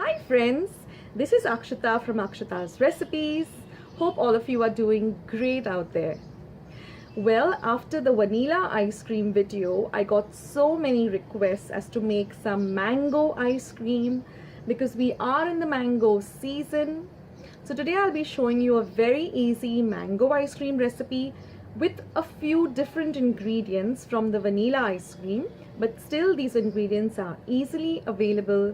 Hi friends, this is Akshata from Akshata's Recipes. Hope all of you are doing great out there. Well, after the vanilla ice cream video, I got so many requests as to make some mango ice cream because we are in the mango season. So today I'll be showing you a very easy mango ice cream recipe with a few different ingredients from the vanilla ice cream, but still these ingredients are easily available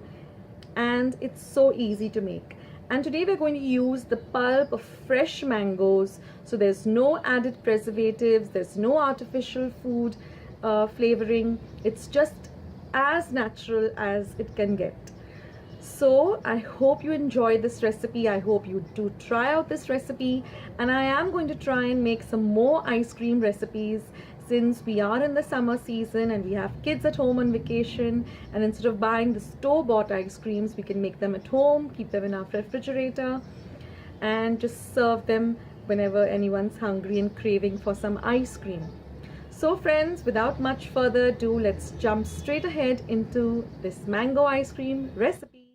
and it's so easy to make. And today we're going to use the pulp of fresh mangoes, so there's no added preservatives, there's no artificial food flavoring. It's just as natural as it can get. So I hope you enjoy this recipe. I hope you do try out this recipe, and I am going to try and make some more ice cream recipes since we are in the summer season and we have kids at home on vacation, and instead of buying the store-bought ice creams, we can make them at home, keep them in our refrigerator, and just serve them whenever anyone's hungry and craving for some ice cream. So friends, without much further ado, let's jump straight ahead into this mango ice cream recipe.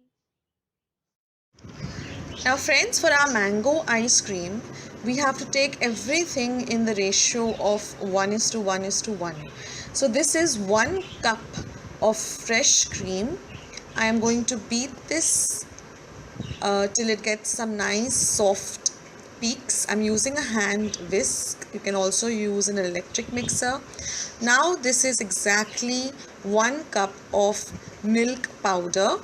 Now friends, for our mango ice cream, we have to take everything in the ratio of 1:1:1. So this is 1 cup of fresh cream. I am going to beat this till it gets some nice soft peaks. I'm using a hand whisk. You can also use an electric mixer. Now this is exactly 1 cup of milk powder.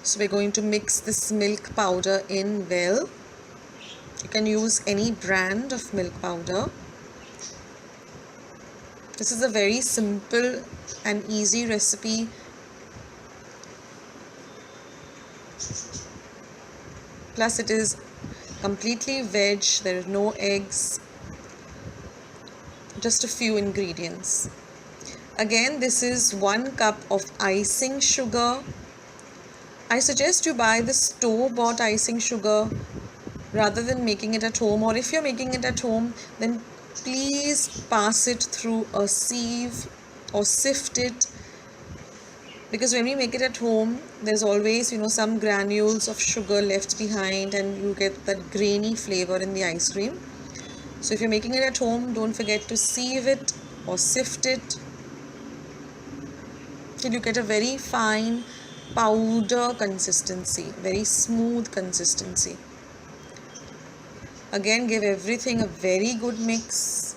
So we're going to mix this milk powder in well. You can use any brand of milk powder. This is a very simple and easy recipe. Plus it is completely veg, there are no eggs, just a few ingredients. Again, this is 1 cup of icing sugar. I suggest you buy the store-bought icing sugar rather than making it at home, or if you're making it at home, then please pass it through a sieve or sift it, because when we make it at home, there's always some granules of sugar left behind and you get that grainy flavor in the ice cream. So if you're making it at home, don't forget to sieve it or sift it till you get a very fine powder consistency, very smooth consistency. Again, give everything a very good mix.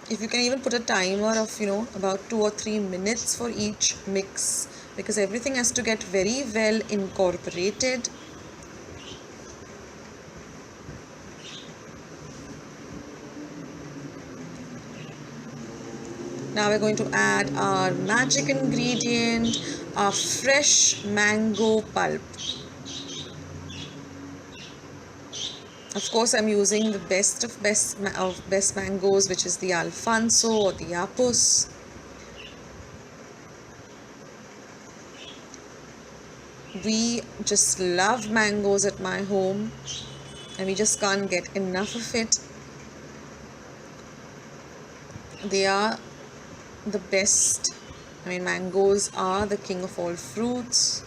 If you can even put a timer of about 2 or 3 minutes for each mix, because everything has to get very well incorporated. Now we're going to add our magic ingredient, our fresh mango pulp. Of course, I'm using the best of best mangoes, which is the Alfonso or the Apus. We just love mangoes at my home and we just can't get enough of it. They are the best. Mangoes are the king of all fruits.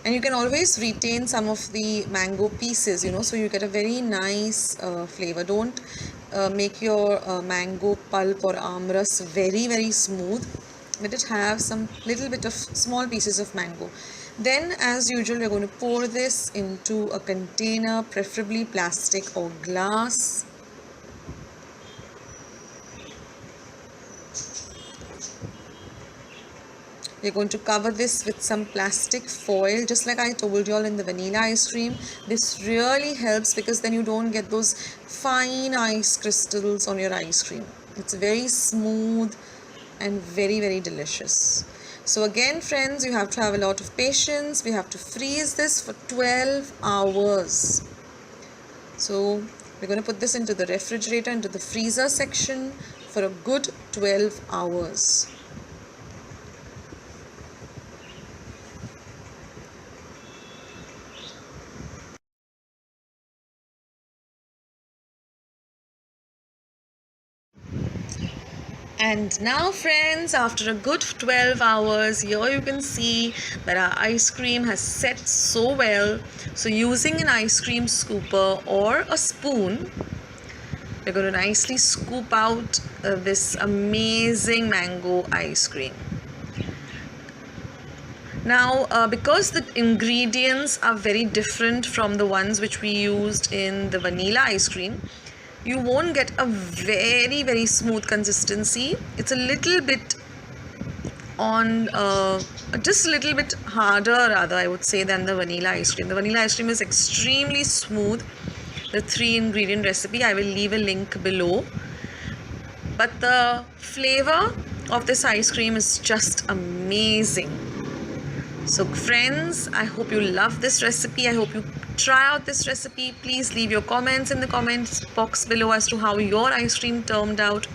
And you can always retain some of the mango pieces, so you get a very nice flavor. Don't make your mango pulp or amras very, very smooth. Let it have some little bit of small pieces of mango. Then, as usual, we're going to pour this into a container, preferably plastic or glass. We're going to cover this with some plastic foil, just like I told you all in the vanilla ice cream. This really helps because then you don't get those fine ice crystals on your ice cream. It's very smooth and very, very delicious. So again, friends, you have to have a lot of patience. We have to freeze this for 12 hours. So we're going to put this into the refrigerator, into the freezer section for a good 12 hours. And now friends, after a good 12 hours, here you can see that our ice cream has set so well. So using an ice cream scooper or a spoon, we're going to nicely scoop out this amazing mango ice cream. Now, because the ingredients are very different from the ones which we used in the vanilla ice cream, you won't get a very smooth consistency. It's a little bit on just a little bit harder rather, I would say, than the vanilla ice cream. The vanilla ice cream is extremely smooth. The 3-ingredient recipe, I will leave a link below, but the flavor of this ice cream is just amazing. So friends, I hope you love this recipe. I hope you try out this recipe. Please leave your comments in the comments box below as to how your ice cream turned out.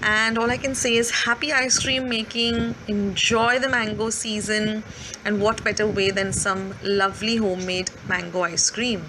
And all I can say is happy ice cream making, enjoy the mango season, and what better way than some lovely homemade mango ice cream.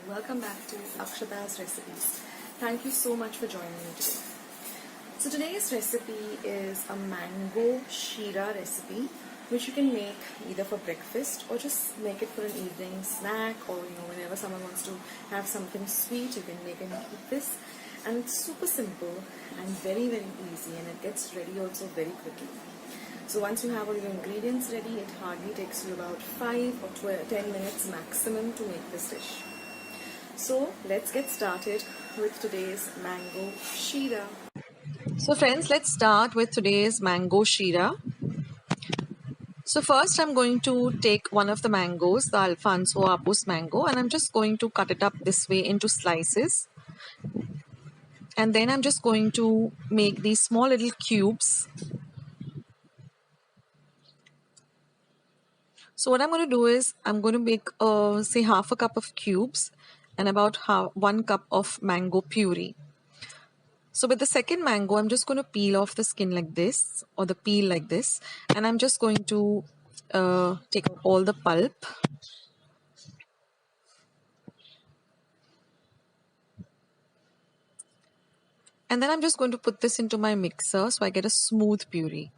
Welcome back to Akshata's Recipes. Thank you so much for joining me today. So today's recipe is a mango sheera recipe, which you can make either for breakfast or just make it for an evening snack, or whenever someone wants to have something sweet, you can make and eat this. And it's super simple and very easy, and it gets ready also very quickly. So once you have all your ingredients ready, it hardly takes you about 5 or 10 minutes maximum to make this dish. So let's get started with today's mango sheera. So friends, let's start with today's mango sheera. So first I'm going to take one of the mangoes, the Alfonso Apus mango, and I'm just going to cut it up this way into slices. And then I'm just going to make these small little cubes. So what I'm going to do is I'm going to make say half a cup of cubes and about 1 cup of mango puree. So with the second mango, I'm just going to peel off the skin like this, or the peel like this, and I'm just going to take out all the pulp. And then I'm just going to put this into my mixer so I get a smooth puree.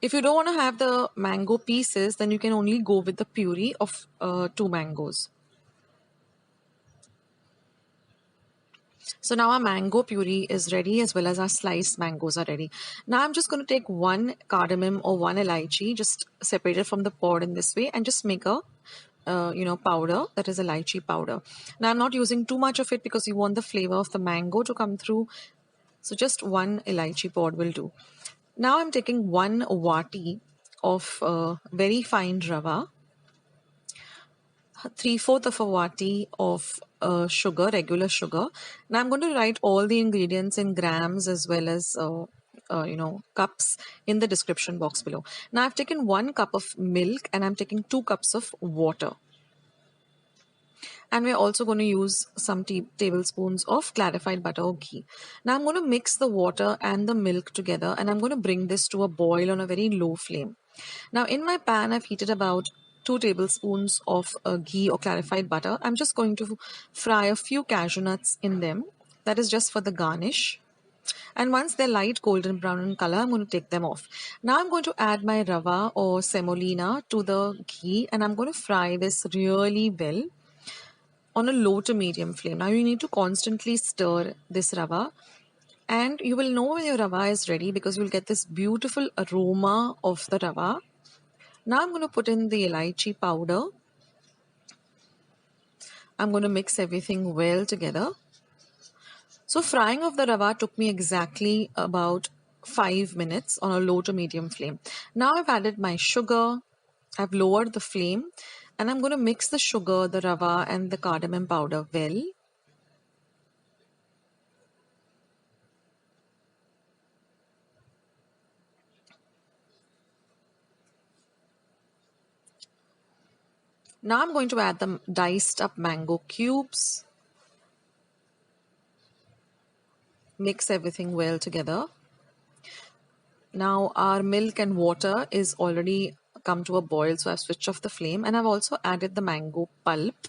If you don't want to have the mango pieces, then you can only go with the puree of 2 mangoes. So now our mango puree is ready, as well as our sliced mangoes are ready. Now I'm just going to take 1 cardamom or 1 elaichi, just separated from the pod in this way, and just make a powder, that is elaichi powder. Now I'm not using too much of it because you want the flavor of the mango to come through. So just 1 elaichi pod will do. Now I'm taking 1 wati of very fine rava, 3/4 of a wati of sugar, regular sugar. Now I'm going to write all the ingredients in grams as well as cups in the description box below. Now I've taken 1 cup of milk and I'm taking 2 cups of water. And we're also going to use some tablespoons of clarified butter or ghee. Now I'm going to mix the water and the milk together, and I'm going to bring this to a boil on a very low flame. Now in my pan, I've heated about 2 tablespoons of ghee or clarified butter. I'm just going to fry a few cashew nuts in them. That is just for the garnish. And once they're light golden brown in color, I'm going to take them off. Now I'm going to add my rava or semolina to the ghee, and I'm going to fry this really well on a low to medium flame. Now you need to constantly stir this rava, and you will know when your rava is ready because you'll get this beautiful aroma of the rava. Now I'm going to put in the elaichi powder. I'm going to mix everything well together. So frying of the rava took me exactly about 5 minutes on a low to medium flame. Now I've added my sugar. I've lowered the flame, and I'm going to mix the sugar, the rava and the cardamom powder well. Now I'm going to add the diced up mango cubes. Mix everything well together. Now our milk and water is already come to a boil, so I've switched off the flame, and I've also added the mango pulp.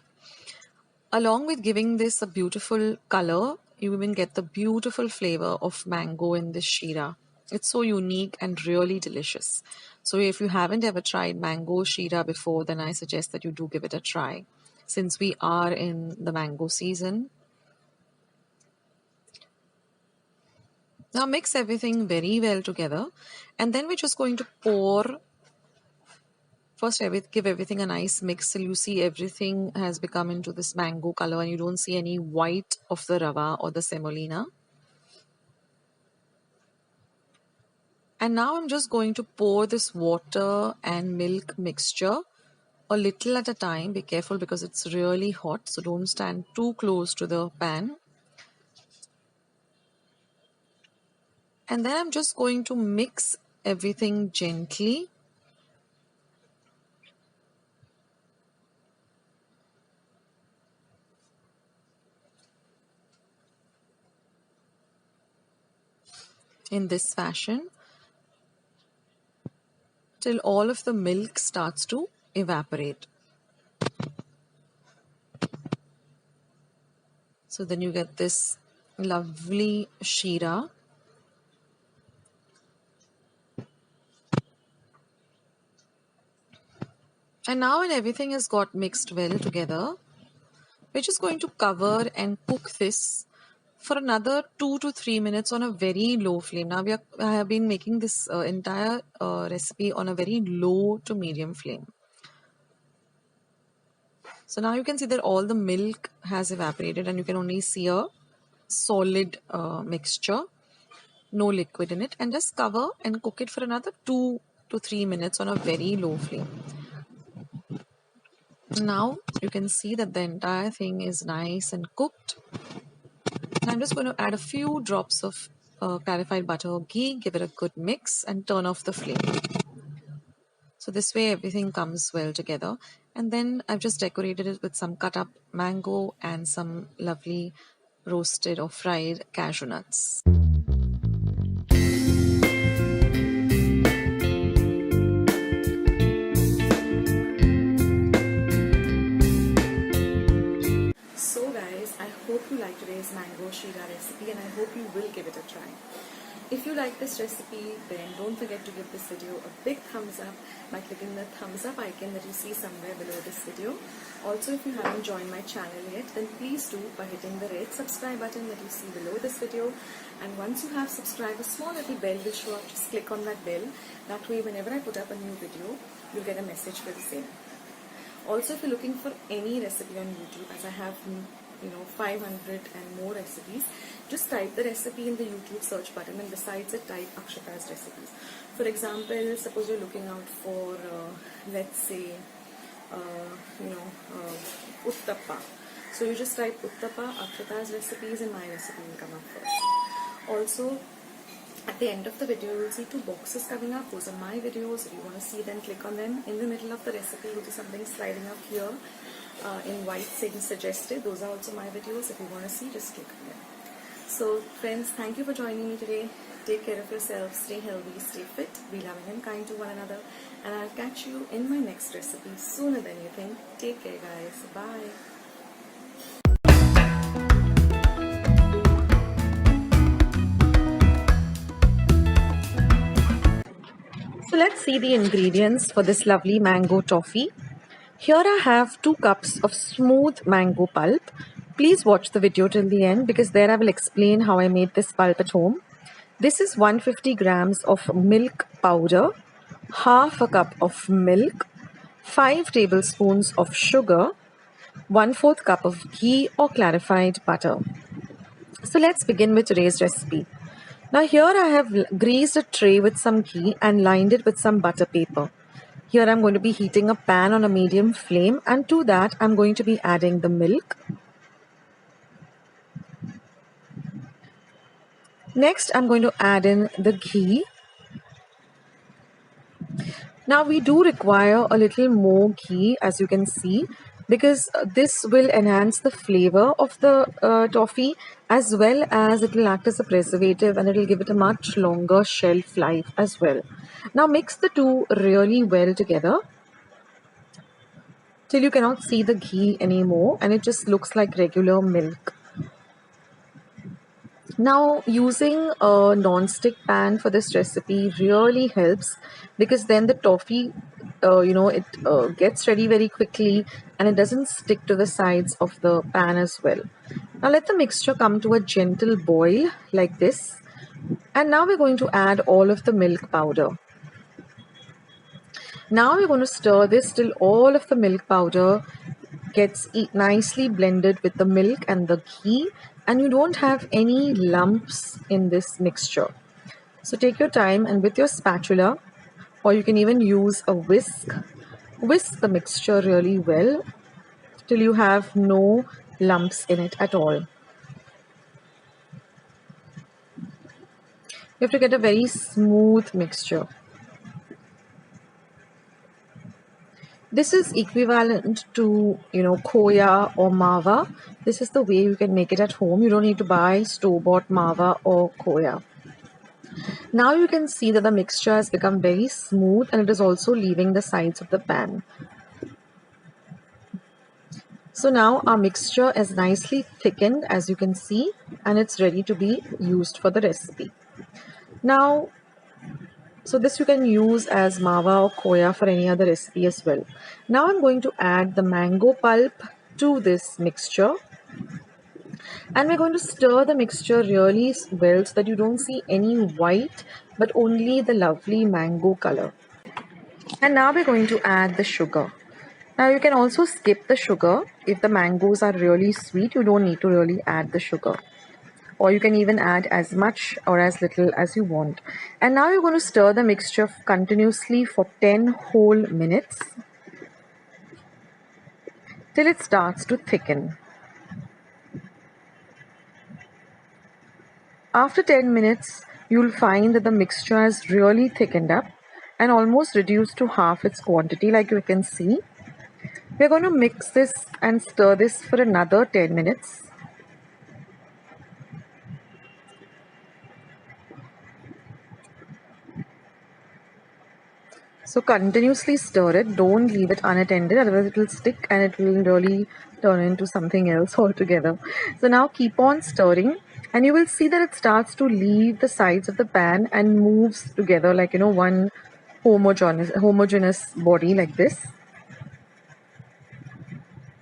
Along with giving this a beautiful color, you even get the beautiful flavor of mango in this sheera. It's so unique and really delicious. So if you haven't ever tried mango sheera before, then I suggest that you do give it a try. Since we are in the mango season. Now mix everything very well together, and then we're just going to pour. First, give everything a nice mix till you see everything has become into this mango color and you don't see any white of the rava or the semolina. And now I'm just going to pour this water and milk mixture a little at a time. Be careful because it's really hot, so don't stand too close to the pan. And then I'm just going to mix everything gently. In this fashion till all of the milk starts to evaporate. So then you get this lovely sheera. And now when everything has got mixed well together, we're just going to cover and cook this for another 2 to 3 minutes on a very low flame. Now I have been making this entire recipe on a very low to medium flame. So now you can see that all the milk has evaporated and you can only see a solid mixture, no liquid in it, and just cover and cook it for another 2 to 3 minutes on a very low flame. Now you can see that the entire thing is nice and cooked. And I'm just going to add a few drops of clarified butter or ghee, give it a good mix and turn off the flame. So this way everything comes well together. And then I've just decorated it with some cut up mango and some lovely roasted or fried cashew nuts. So guys, I hope you like today's mango sheera recipe and I hope you will give it a try. If you like this recipe, then don't forget to give this video a big thumbs up by clicking the thumbs up icon that you see somewhere below this video. Also, if you haven't joined my channel yet, then please do by hitting the red subscribe button that you see below this video. And once you have subscribed, a small little bell will show up. Just click on that bell. That way, whenever I put up a new video, you'll get a message for the same. Also, if you're looking for any recipe on YouTube, as I have 500 and more recipes, just type the recipe in the YouTube search button and besides it type Akshata's recipes. For example, suppose you're looking out for let's say uttappa. So you just type uttappa, Akshata's recipes, and my recipe will come up first. Also, at the end of the video, you'll see 2 boxes coming up. Those are my videos. If you want to see them, click on them. In the middle of the recipe, you'll see something sliding up here in white saying suggested. Those are also my videos. If you want to see, just click on them. So friends, thank you for joining me today. Take care of yourselves, stay healthy, stay fit, be loving and kind to one another. And I'll catch you in my next recipe sooner than you think. Take care guys. Bye. So let's see the ingredients for this lovely mango toffee. Here I have 2 cups of smooth mango pulp. Please watch the video till the end because there I will explain how I made this pulp at home. This is 150 grams of milk powder, half a cup of milk, 5 tablespoons of sugar, 1/4 cup of ghee or clarified butter. So let's begin with today's recipe. Now here I have greased a tray with some ghee and lined it with some butter paper. Here I'm going to be heating a pan on a medium flame, and to that I'm going to be adding the milk. Next I'm going to add in the ghee. Now we do require a little more ghee, as you can see, because this will enhance the flavor of the toffee, as well as it will act as a preservative, and it will give it a much longer shelf life as well. Now mix the two really well together till you cannot see the ghee anymore and it just looks like regular milk. Now using a non-stick pan for this recipe really helps, because then the toffee it gets ready very quickly and it doesn't stick to the sides of the pan as well. Now let the mixture come to a gentle boil like this, and now we're going to add all of the milk powder. Now we're going to stir this till all of the milk powder gets nicely blended with the milk and the ghee, and you don't have any lumps in this mixture. So take your time and with your spatula, or you can even use a whisk the mixture really well till you have no lumps in it at all. You have to get a very smooth mixture. This is equivalent to, khoya or mava. This is the way you can make it at home. You don't need to buy store-bought mava or khoya. Now you can see that the mixture has become very smooth and it is also leaving the sides of the pan. So now our mixture is nicely thickened, as you can see, and it's ready to be used for the recipe. Now, so this you can use as mava or khoya for any other recipe as well. Now I'm going to add the mango pulp to this mixture, and we're going to stir the mixture really well so that you don't see any white but only the lovely mango color. And now we're going to add the sugar. Now you can also skip the sugar. If the mangoes are really sweet, you don't need to really add the sugar. Or you can even add as much or as little as you want. And now you're going to stir the mixture continuously for 10 whole minutes till it starts to thicken. After 10 minutes, you'll find that the mixture has really thickened up and almost reduced to half its quantity, like you can see. We're going to mix this and stir this for another 10 minutes. So continuously stir it, don't leave it unattended, otherwise it will stick and it will really turn into something else altogether. So now keep on stirring and you will see that it starts to leave the sides of the pan and moves together like, one homogeneous body like this.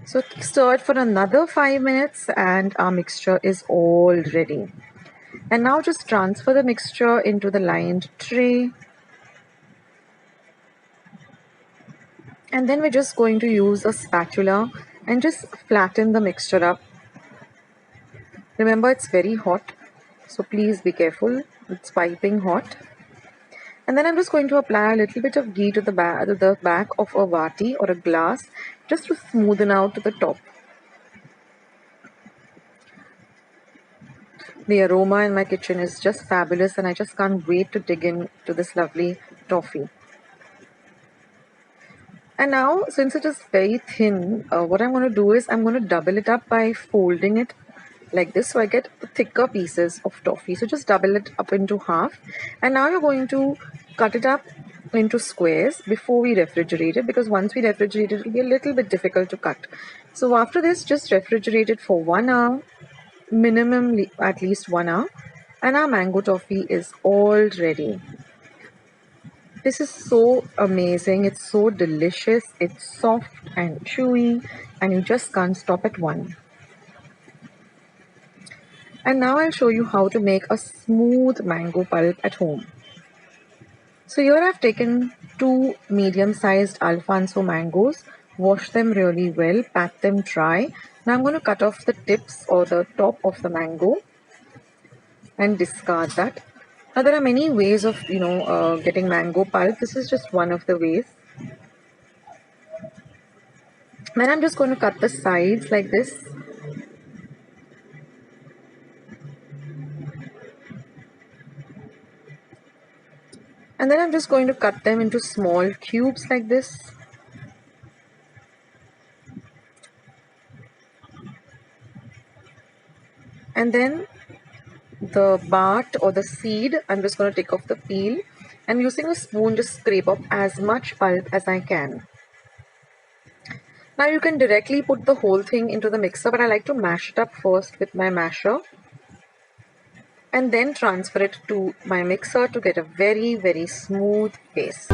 So stir it for another 5 minutes and our mixture is all ready. And now just transfer the mixture into the lined tray. And then we're just going to use a spatula and just flatten the mixture up. Remember, it's very hot, so please be careful. It's piping hot. And then I'm just going to apply a little bit of ghee to the back of a vati or a glass just to smoothen out to the top. The aroma in my kitchen is just fabulous and I just can't wait to dig into this lovely toffee. And now, since it is very thin, what I'm going to do is I'm going to double it up by folding it like this, so I get thicker pieces of toffee. So just double it up into half, and now you're going to cut it up into squares before we refrigerate it, because once we refrigerate it, it will be a little bit difficult to cut. So after this, just refrigerate it for 1 hour, minimum at least 1 hour, and our mango toffee is all ready. This is so amazing. It's so delicious. It's soft and chewy and you just can't stop at one. And now I'll show you how to make a smooth mango pulp at home. So here I've taken 2 medium-sized Alfonso mangoes, wash them really well, pat them dry. Now I'm going to cut off the tips or the top of the mango and discard that. Now there are many ways of getting mango pulp. This is just one of the ways. Then I'm just going to cut the sides like this. And then I'm just going to cut them into small cubes like this. And then the bhaat or the seed, I'm just going to take off the peel and using a spoon just scrape off as much pulp as I can. Now you can directly put the whole thing into the mixer, but I like to mash it up first with my masher and then transfer it to my mixer to get a very smooth paste.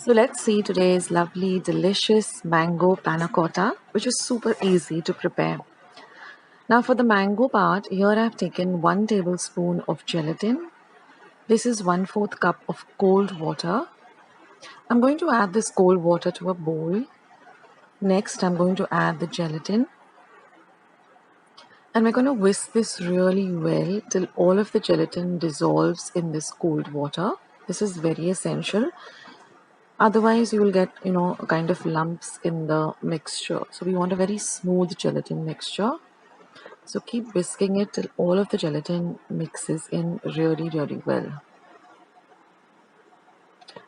So let's see today's lovely, delicious mango panna cotta, which is super easy to prepare. Now for the mango part, here I've taken 1 tablespoon of gelatin. This is 1/4 cup of cold water. I'm going to add this cold water to a bowl. Next, I'm going to add the gelatin. And we're going to whisk this really well till all of the gelatin dissolves in this cold water. This is very essential. Otherwise, you will get, kind of lumps in the mixture. So we want a very smooth gelatin mixture. So keep whisking it till all of the gelatin mixes in really, really well.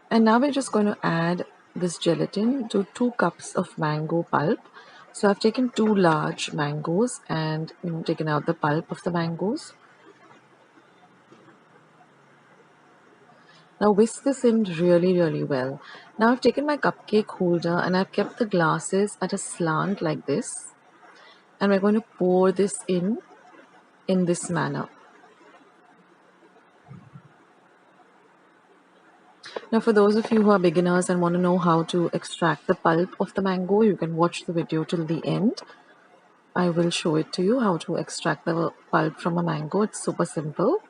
And now we're just going to add this gelatin to 2 cups of mango pulp. So I've taken 2 large mangoes and taken out the pulp of the mangoes. Now whisk this in really, really well. Now I've taken my cupcake holder and I've kept the glasses at a slant like this. And we're going to pour this in this manner. Now for those of you who are beginners and want to know how to extract the pulp of the mango, you can watch the video till the end. I will show it to you how to extract the pulp from a mango. It's super simple.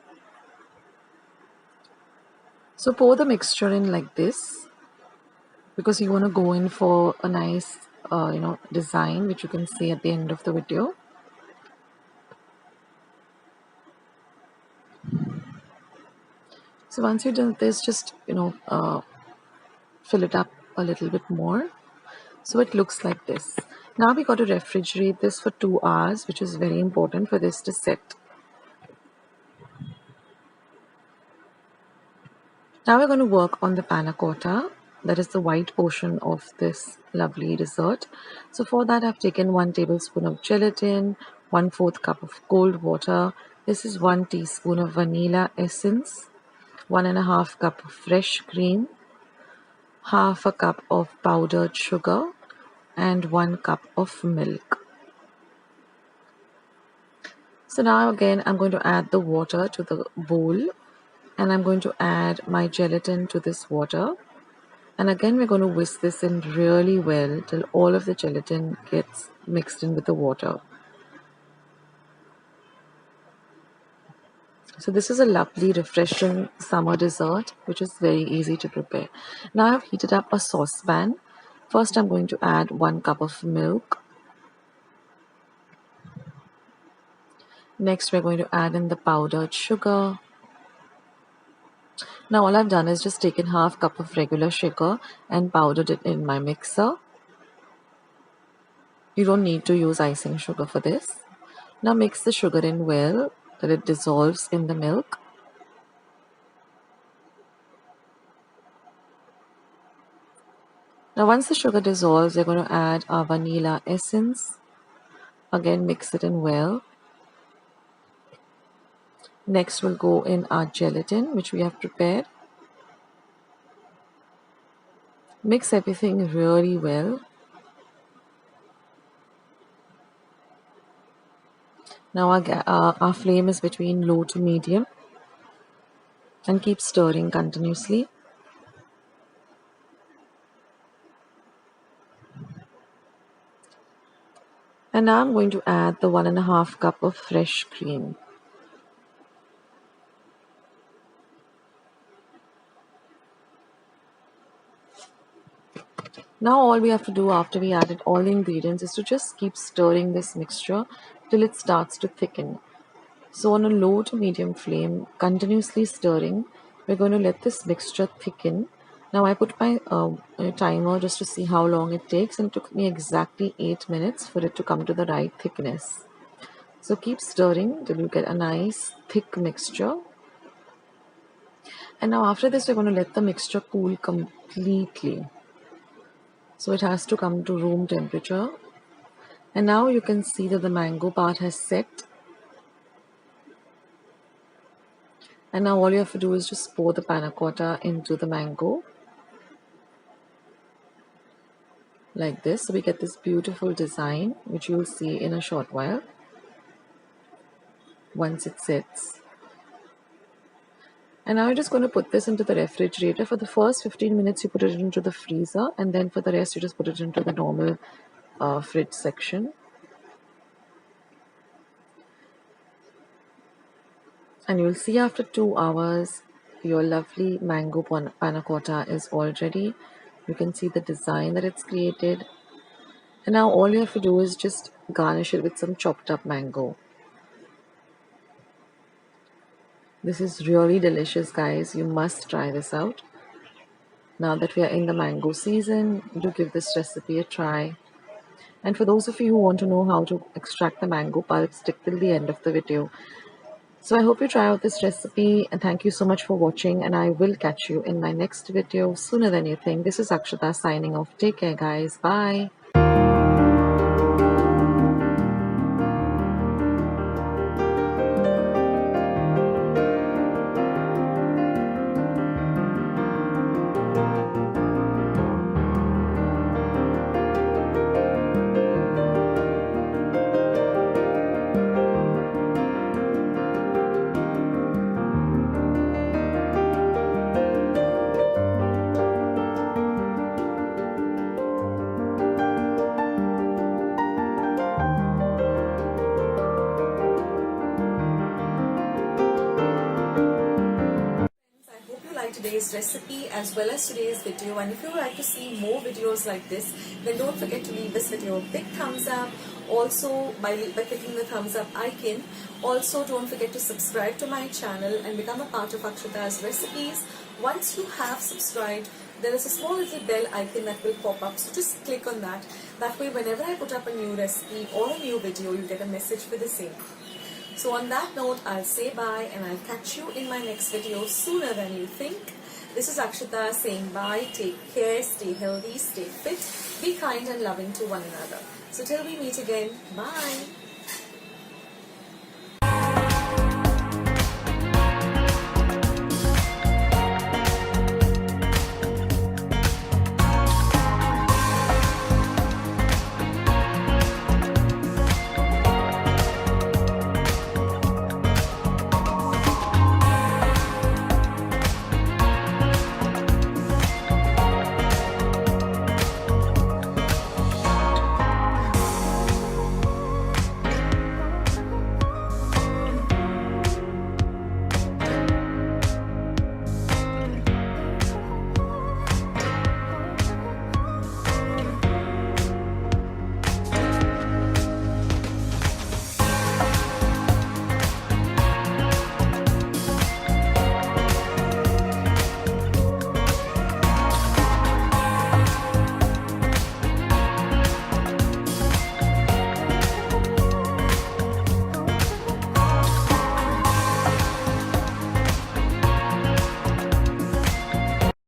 So pour the mixture in like this because you want to go in for a nice design which you can see at the end of the video. So once you've done this, just fill it up a little bit more. So it looks like this. Now we got to refrigerate this for 2 hours, which is very important for this to set. Now we're going to work on the panna cotta, that is the white portion of this lovely dessert. So for that I've taken 1 tablespoon of gelatin, 1/4 cup of cold water. This is 1 teaspoon of vanilla essence, 1.5 cup of fresh cream, half a cup of powdered sugar, and 1 cup of milk. So now again I'm going to add the water to the bowl and I'm going to add my gelatin to this water. And again we're going to whisk this in really well till all of the gelatin gets mixed in with the water. So this is a lovely, refreshing summer dessert which is very easy to prepare. Now I've heated up a saucepan. First I'm going to add 1 cup of milk. Next we're going to add in the powdered sugar. Now all I've done is just taken half cup of regular sugar and powdered it in my mixer. You don't need to use icing sugar for this. Now mix the sugar in well till it dissolves in the milk. Now once the sugar dissolves, we're going to add our vanilla essence. Again mix it in well. Next we'll go in our gelatin which we have prepared. Mix everything really well. Now our flame is between low to medium and keep stirring continuously. And now I'm going to add the 1.5 cup of fresh cream. Now all we have to do after we added all the ingredients is to just keep stirring this mixture till it starts to thicken. So on a low to medium flame, continuously stirring, we're going to let this mixture thicken. Now I put my timer just to see how long it takes, and it took me exactly 8 minutes for it to come to the right thickness. So keep stirring till you get a nice thick mixture. And now after this, we're going to let the mixture cool completely. So it has to come to room temperature. And now you can see that the mango part has set. And now all you have to do is just pour the panna cotta into the mango. Like this. So we get this beautiful design, which you'll see in a short while once it sets. And now you're just going to put this into the refrigerator. For the first 15 minutes, you put it into the freezer, and then for the rest, you just put it into the normal fridge section. And you'll see after 2 hours, your lovely mango panna cotta is all ready. You can see the design that it's created. And now all you have to do is just garnish it with some chopped up mango. This is really delicious, guys. You must try this out. Now that we are in the mango season, do give this recipe a try. And for those of you who want to know how to extract the mango pulp, stick till the end of the video. So I hope you try out this recipe, and thank you so much for watching, and I will catch you in my next video sooner than you think. This is Akshata signing off. Take care, guys. Bye. Today's recipe as well as today's video, and if you would like to see more videos like this, then don't forget to leave this video a big thumbs up. Also by clicking the thumbs up icon. Also don't forget to subscribe to my channel and become a part of Akshata's recipes. Once you have subscribed, there is a small little bell icon that will pop up, so just click on that. That way whenever I put up a new recipe or a new video, you get a message for the same. So on that note, I'll say bye, and I'll catch you in my next video sooner than you think. This is Akshata saying bye. Take care, stay healthy, stay fit, be kind and loving to one another. So till we meet again, bye.